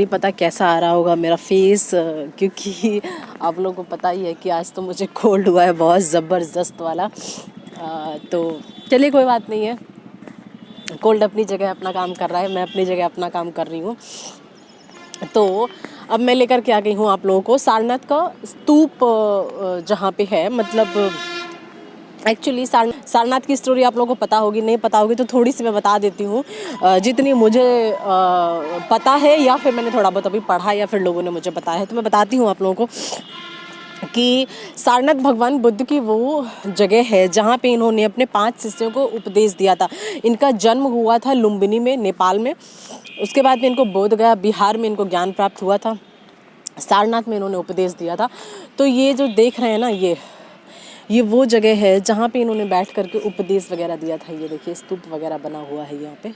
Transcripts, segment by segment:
नहीं पता कैसा आ रहा होगा मेरा फेस, क्योंकि आप लोगों को पता ही है कि आज तो मुझे कोल्ड हुआ है बहुत ज़बरदस्त वाला। तो चलिए कोई बात नहीं है, कोल्ड अपनी जगह अपना काम कर रहा है, मैं अपनी जगह अपना काम कर रही हूँ। तो अब मैं लेकर के आ गई हूँ आप लोगों को सारनाथ का स्तूप, जहाँ पे है, मतलब एक्चुअली सारनाथ की स्टोरी आप लोगों को पता होगी, नहीं पता होगी तो थोड़ी सी मैं बता देती हूँ, जितनी मुझे पता है, या फिर मैंने थोड़ा बहुत अभी पढ़ा या फिर लोगों ने मुझे बताया है, तो मैं बताती हूँ आप लोगों को कि सारनाथ भगवान बुद्ध की वो जगह है जहाँ पे इन्होंने अपने 5 शिष्यों को उपदेश दिया था। इनका जन्म हुआ था लुम्बिनी में, नेपाल में। उसके बाद में इनको बोध गया, बिहार में इनको ज्ञान प्राप्त हुआ था। सारनाथ में इन्होंने उपदेश दिया था। तो ये जो देख रहे हैं ना, ये वो जगह है जहाँ पे इन्होंने बैठ करके उपदेश वगैरह दिया था। ये देखिए स्तूप वगैरह बना हुआ है यहाँ पे,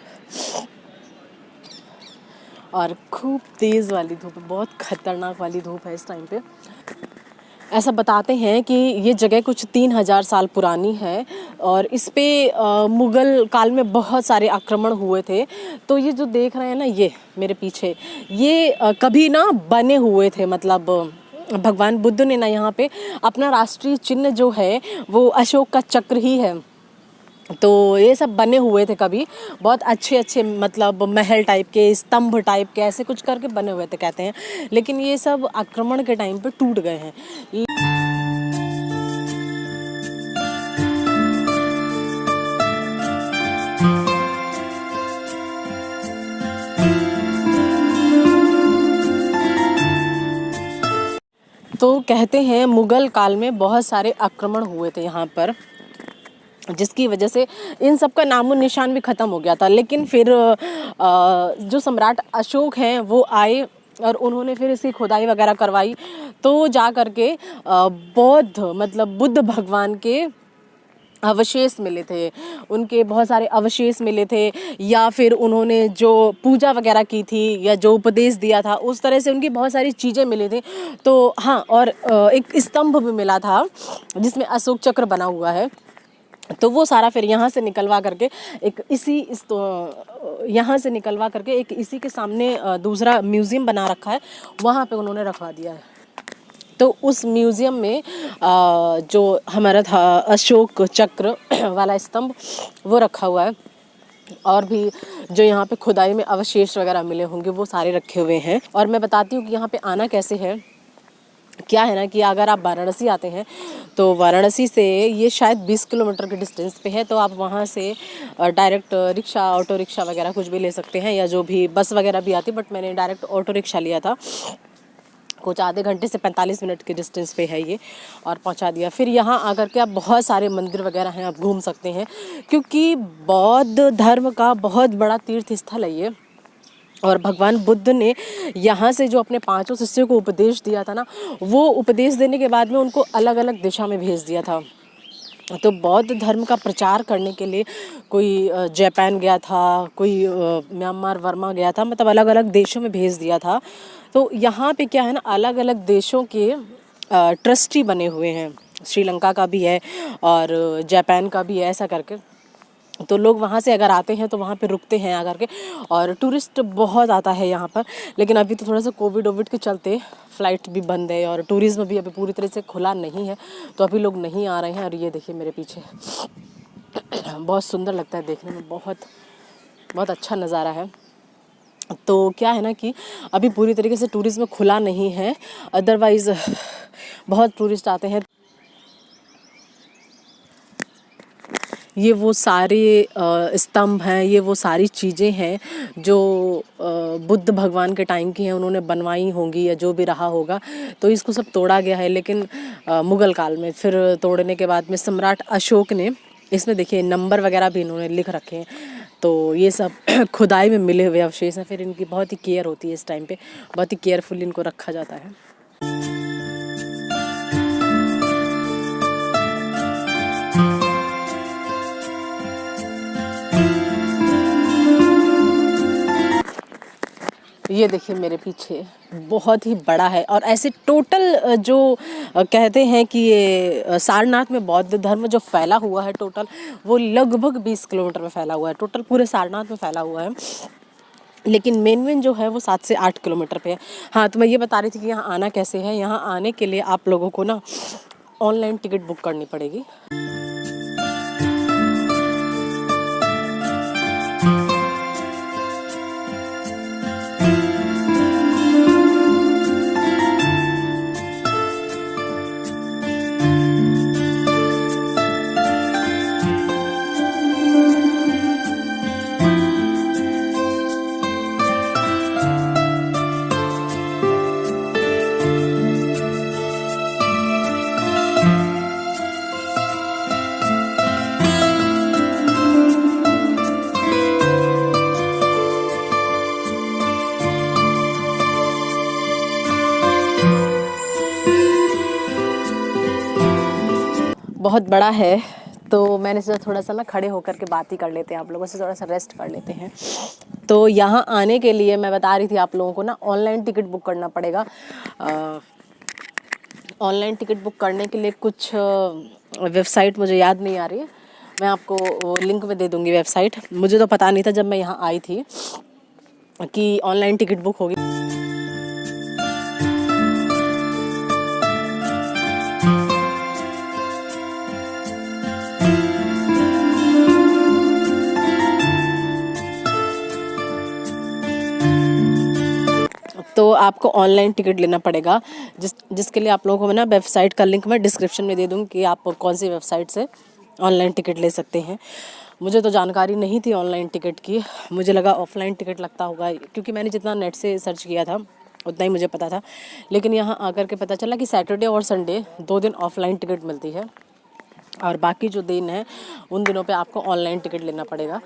और खूब तेज़ वाली धूप है, बहुत खतरनाक वाली धूप है इस टाइम पे। ऐसा बताते हैं कि ये जगह कुछ 3000 साल पुरानी है और इस पे मुग़ल काल में बहुत सारे आक्रमण हुए थे। तो ये जो देख रहे हैं ना, ये मेरे पीछे, ये कभी ना बने हुए थे, मतलब भगवान बुद्ध ने ना यहाँ पे अपना राष्ट्रीय चिन्ह जो है वो अशोक का चक्र ही है। तो ये सब बने हुए थे कभी, बहुत अच्छे अच्छे, मतलब महल टाइप के, स्तंभ टाइप के, ऐसे कुछ करके बने हुए थे कहते हैं। लेकिन ये सब आक्रमण के टाइम पे टूट गए हैं। तो कहते हैं मुग़ल काल में बहुत सारे आक्रमण हुए थे यहाँ पर, जिसकी वजह से इन सब का नामो निशान भी ख़त्म हो गया था। लेकिन फिर जो सम्राट अशोक हैं वो आए और उन्होंने फिर इसकी खुदाई वगैरह करवाई, तो जा करके बौद्ध, मतलब बुद्ध भगवान के अवशेष मिले थे, उनके बहुत सारे अवशेष मिले थे, या फिर उन्होंने जो पूजा वगैरह की थी या जो उपदेश दिया था उस तरह से उनकी बहुत सारी चीज़ें मिली थी। तो हाँ, और एक स्तंभ भी मिला था जिसमें अशोक चक्र बना हुआ है। तो वो सारा फिर यहाँ से निकलवा करके एक यहाँ से निकलवा करके एक इसी के सामने दूसरा म्यूज़ियम बना रखा है, वहाँ पे उन्होंने रखवा दिया है। तो उस म्यूज़ियम में जो हमारा था अशोक चक्र वाला स्तंभ, वो रखा हुआ है। और भी जो यहाँ पे खुदाई में अवशेष वगैरह मिले होंगे वो सारे रखे हुए हैं। और मैं बताती हूँ कि यहाँ पे आना कैसे है। क्या है ना कि अगर आप वाराणसी आते हैं तो वाराणसी से ये शायद 20 किलोमीटर के डिस्टेंस पे है, तो आप वहाँ से डायरेक्ट रिक्शा, ऑटो रिक्शा वगैरह कुछ भी ले सकते हैं, या जो भी बस वगैरह भी आती, बट मैंने डायरेक्ट ऑटो रिक्शा लिया था। कुछ आधे घंटे से 45 मिनट के डिस्टेंस पे है ये, और पहुंचा दिया। फिर यहाँ आकर के आप बहुत सारे मंदिर वगैरह हैं, आप घूम सकते हैं, क्योंकि बौद्ध धर्म का बहुत बड़ा तीर्थ स्थल है ये। और भगवान बुद्ध ने यहाँ से जो अपने 5 शिष्यों को उपदेश दिया था ना, वो उपदेश देने के बाद में उनको अलग अलग दिशा में भेज दिया था। तो बौद्ध धर्म का प्रचार करने के लिए कोई जापान गया था, कोई म्यांमार वर्मा गया था, मतलब अलग अलग देशों में भेज दिया था। तो यहाँ पे क्या है ना, अलग अलग देशों के ट्रस्टी बने हुए हैं, श्रीलंका का भी है और जापान का भी है, ऐसा करके। तो लोग वहाँ से अगर आते हैं तो वहाँ पे रुकते हैं आकर के, और टूरिस्ट बहुत आता है यहाँ पर। लेकिन अभी तो थोड़ा सा कोविड के चलते फ़्लाइट भी बंद है और टूरिज़्म भी अभी पूरी तरह से खुला नहीं है, तो अभी लोग नहीं आ रहे हैं। और ये देखिए मेरे पीछे बहुत सुंदर लगता है देखने में, बहुत बहुत अच्छा नज़ारा है। तो क्या है ना कि अभी पूरी तरीके से टूरिज़्म खुला नहीं है, अदरवाइज़ बहुत टूरिस्ट आते हैं। ये वो सारे स्तंभ हैं, ये वो सारी चीज़ें हैं जो बुद्ध भगवान के टाइम की हैं, उन्होंने बनवाई होंगी या जो भी रहा होगा। तो इसको सब तोड़ा गया है, लेकिन मुग़ल काल में फिर तोड़ने के बाद में सम्राट अशोक ने, इसमें देखिए नंबर वगैरह भी इन्होंने लिख रखे हैं। तो ये सब खुदाई में मिले हुए अवशेष हैं। फिर इनकी बहुत ही केयर होती है इस टाइम पे, बहुत ही केयरफुल इनको रखा जाता है। ये देखिए मेरे पीछे बहुत ही बड़ा है, और ऐसे टोटल जो कहते हैं कि ये सारनाथ में बौद्ध धर्म जो फैला हुआ है टोटल, वो लगभग 20 किलोमीटर में फैला हुआ है, टोटल पूरे सारनाथ में फैला हुआ है। लेकिन मेन जो है वो 7 से 8 किलोमीटर पे है। हाँ, तो मैं ये बता रही थी कि यहाँ आना कैसे है। यहाँ आने के लिए आप लोगों को ना ऑनलाइन टिकट बुक करनी पड़ेगी। बहुत बड़ा है, तो मैंने सोचा थोड़ा सा ना खड़े होकर के बात ही कर लेते हैं, आप लोगों से थोड़ा सा रेस्ट कर लेते हैं। तो यहाँ आने के लिए मैं बता रही थी आप लोगों को ना ऑनलाइन टिकट बुक करना पड़ेगा। ऑनलाइन टिकट बुक करने के लिए कुछ वेबसाइट मुझे याद नहीं आ रही है, मैं आपको वो लिंक में दे दूँगी वेबसाइट। मुझे तो पता नहीं था जब मैं यहाँ आई थी कि ऑनलाइन टिकट बुक होगी। तो आपको ऑनलाइन टिकट लेना पड़ेगा, जिसके लिए आप लोगों को मैं ना वेबसाइट का लिंक मैं डिस्क्रिप्शन में दे दूँगी कि आप कौन सी वेबसाइट से ऑनलाइन टिकट ले सकते हैं। मुझे तो जानकारी नहीं थी ऑनलाइन टिकट की, मुझे लगा ऑफलाइन टिकट लगता होगा, क्योंकि मैंने जितना नेट से सर्च किया था उतना ही मुझे पता था। लेकिन यहाँ आकर के पता चला कि सैटरडे और संडे 2 दिन ऑफलाइन टिकट मिलती है और बाकी जो दिन है उन दिनों पे आपको ऑनलाइन टिकट लेना पड़ेगा।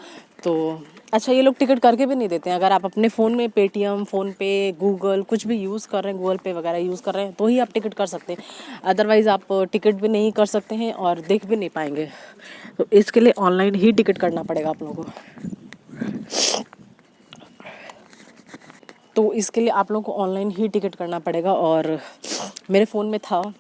तो अच्छा, ये लोग टिकट करके भी नहीं देते हैं। अगर आप अपने फ़ोन में पेटीएम, फ़ोनपे, गूगल कुछ भी यूज़ कर रहे हैं, गूगल पे वगैरह यूज़ कर रहे हैं तो ही आप टिकट कर सकते हैं, अदरवाइज़ आप टिकट भी नहीं कर सकते हैं और देख भी नहीं पाएंगे। तो इसके लिए ऑनलाइन ही टिकट करना पड़ेगा आप लोगों को। तो इसके लिए आप लोगों को ऑनलाइन ही टिकट करना पड़ेगा और मेरे फ़ोन में था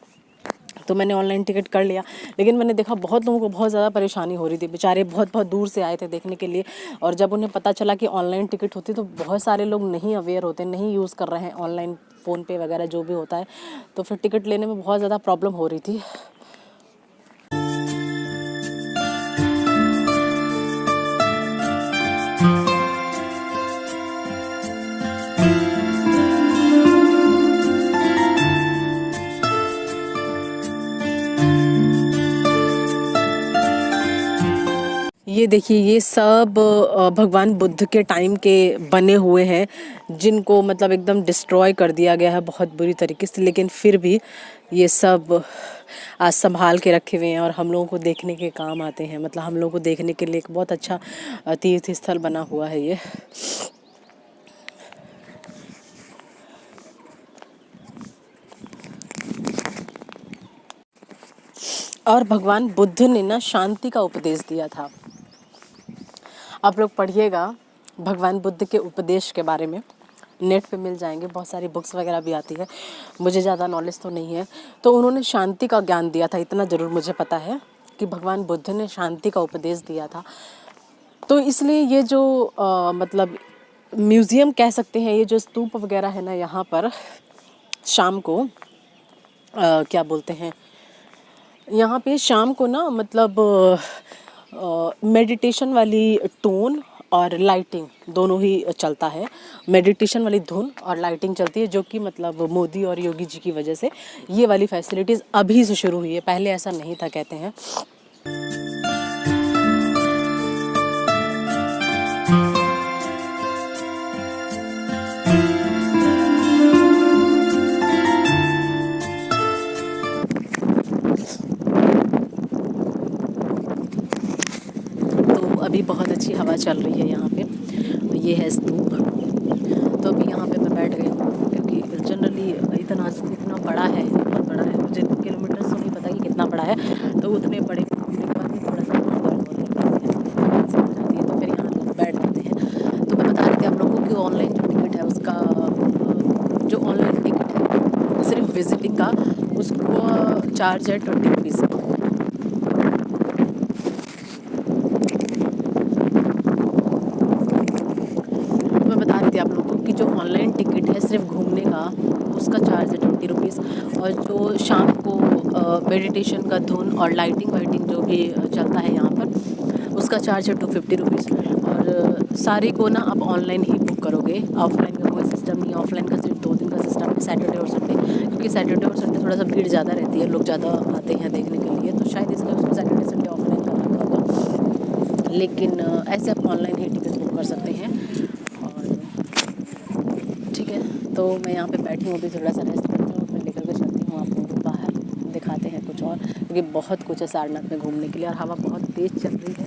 तो मैंने ऑनलाइन टिकट कर लिया। लेकिन मैंने देखा बहुत लोगों को बहुत ज़्यादा परेशानी हो रही थी, बेचारे बहुत बहुत दूर से आए थे देखने के लिए, और जब उन्हें पता चला कि ऑनलाइन टिकट होती तो बहुत सारे लोग नहीं अवेयर होते, नहीं यूज़ कर रहे हैं ऑनलाइन फ़ोन पे वगैरह जो भी होता है, तो फिर टिकट लेने में बहुत ज़्यादा प्रॉब्लम हो रही थी। ये देखिए, ये सब भगवान बुद्ध के टाइम के बने हुए हैं, जिनको मतलब एकदम डिस्ट्रॉय कर दिया गया है बहुत बुरी तरीके से, लेकिन फिर भी ये सब आज संभाल के रखे हुए हैं और हम लोगों को देखने के काम आते हैं। मतलब हम लोगों को देखने के लिए एक बहुत अच्छा तीर्थ स्थल बना हुआ है ये। और भगवान बुद्ध ने ना शांति का उपदेश दिया था। आप लोग पढ़िएगा भगवान बुद्ध के उपदेश के बारे में, नेट पे मिल जाएंगे, बहुत सारी बुक्स वगैरह भी आती है, मुझे ज़्यादा नॉलेज तो नहीं है। तो उन्होंने शांति का ज्ञान दिया था, इतना ज़रूर मुझे पता है कि भगवान बुद्ध ने शांति का उपदेश दिया था। तो इसलिए ये जो मतलब म्यूज़ियम कह सकते हैं, ये जो स्तूप वगैरह है ना यहाँ पर, शाम को क्या बोलते हैं, यहाँ पे शाम को ना मतलब मेडिटेशन वाली टोन और लाइटिंग दोनों ही चलता है। मेडिटेशन वाली धुन और लाइटिंग चलती है, जो कि मतलब मोदी और योगी जी की वजह से ये वाली फैसिलिटीज़ अभी से शुरू हुई है, पहले ऐसा नहीं था कहते हैं। अभी बहुत अच्छी हवा चल रही है यहाँ पे। ये है स्तूप। तो अभी यहाँ पे मैं बैठ गई हूँ, क्योंकि जनरली इतना बड़ा है, बहुत बड़ा है, मुझे किलोमीटर तो नहीं पता कि कितना बड़ा है, तो उतने बड़े होने के बाद भी थोड़ा सा जाती है, तो फिर यहाँ लोग बैठ जाते हैं। तो मैं बता रही थी आप लोगों को कि ऑनलाइन जो टिकट है उसका, जो ऑनलाइन टिकट है सिर्फ विजिटिंग का, उसको चार्ज है 20 रुपीज़। उसका चार्ज है 20 रुपीज़। और जो शाम को मेडिटेशन का धुन और लाइटिंग वाइटिंग जो भी चलता है यहाँ पर, उसका चार्ज है 250 रुपीज़। और सारी को ना आप ऑनलाइन ही बुक करोगे, ऑफलाइन का कोई सिस्टम नहीं है। ऑफलाइन का सिर्फ 2 दिन का सिस्टम है, सैटरडे और संडे, क्योंकि सैटरडे और संडे थोड़ा सा भीड़ ज़्यादा रहती है, लोग ज़्यादा आते हैं देखने के लिए, तो शायद इसलिए उसको सैटरडे संडे ऑफलाइन कर रखा होगा। लेकिन ऐसे आप ऑनलाइन ही टिकट बुक कर सकते हैं। और ठीक है, तो मैं यहाँ पे बैठी हूँ, अभी थोड़ा सा रेस्ट करती हूँ, फिर लेकर के चलती हूँ आपको बाहर, दिखाते हैं कुछ और, क्योंकि बहुत कुछ है सारनाथ में घूमने के लिए और हवा बहुत तेज़ चल रही है,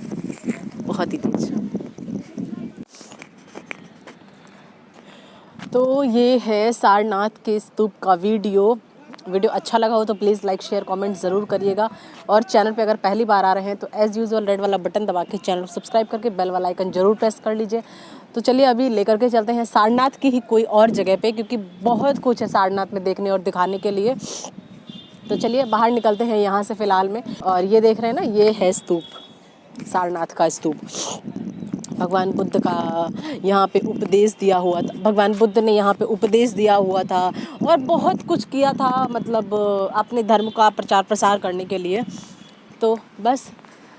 बहुत ही तेज़। तो ये है सारनाथ के स्तूप का वीडियो अच्छा लगा हो तो प्लीज़ लाइक शेयर कमेंट ज़रूर करिएगा। और चैनल पे अगर पहली बार आ रहे हैं तो एज़ यूजुअल रेड वाला बटन दबा के चैनल को सब्सक्राइब करके बेल वाला आइकन ज़रूर प्रेस कर लीजिए। तो चलिए अभी लेकर के चलते हैं सारनाथ की ही कोई और जगह पे, क्योंकि बहुत कुछ है सारनाथ में देखने और दिखाने के लिए। तो चलिए बाहर निकलते हैं यहाँ से फ़िलहाल में। और ये देख रहे हैं ना, ये है स्तूप, सारनाथ का स्तूप। भगवान बुद्ध का यहाँ पे उपदेश दिया हुआ था, भगवान बुद्ध ने यहाँ पे उपदेश दिया हुआ था और बहुत कुछ किया था, मतलब अपने धर्म का प्रचार प्रसार करने के लिए। तो बस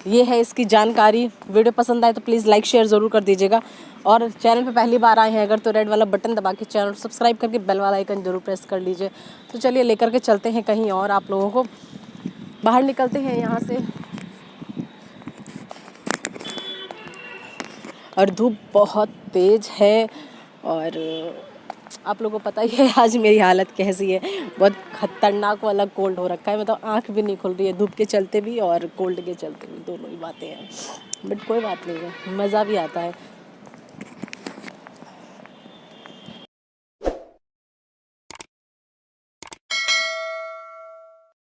ये है इसकी जानकारी। वीडियो पसंद आए तो प्लीज़ लाइक शेयर ज़रूर कर दीजिएगा। और चैनल पे पहली बार आए हैं अगर तो रेड वाला बटन दबा के चैनल सब्सक्राइब करके बेल वाला आइकन ज़रूर प्रेस कर लीजिए। तो चलिए लेकर के चलते हैं कहीं और आप लोगों को, बाहर निकलते हैं यहाँ से। और धूप बहुत तेज़ है और आप लोगों को पता ही है आज मेरी हालत कैसी है, बहुत ख़तरनाक वाला कोल्ड हो रखा है, मतलब आँख भी नहीं खुल रही है धूप के चलते भी और कोल्ड के चलते भी, दोनों ही बातें हैं। बट कोई बात नहीं है, मज़ा भी आता है।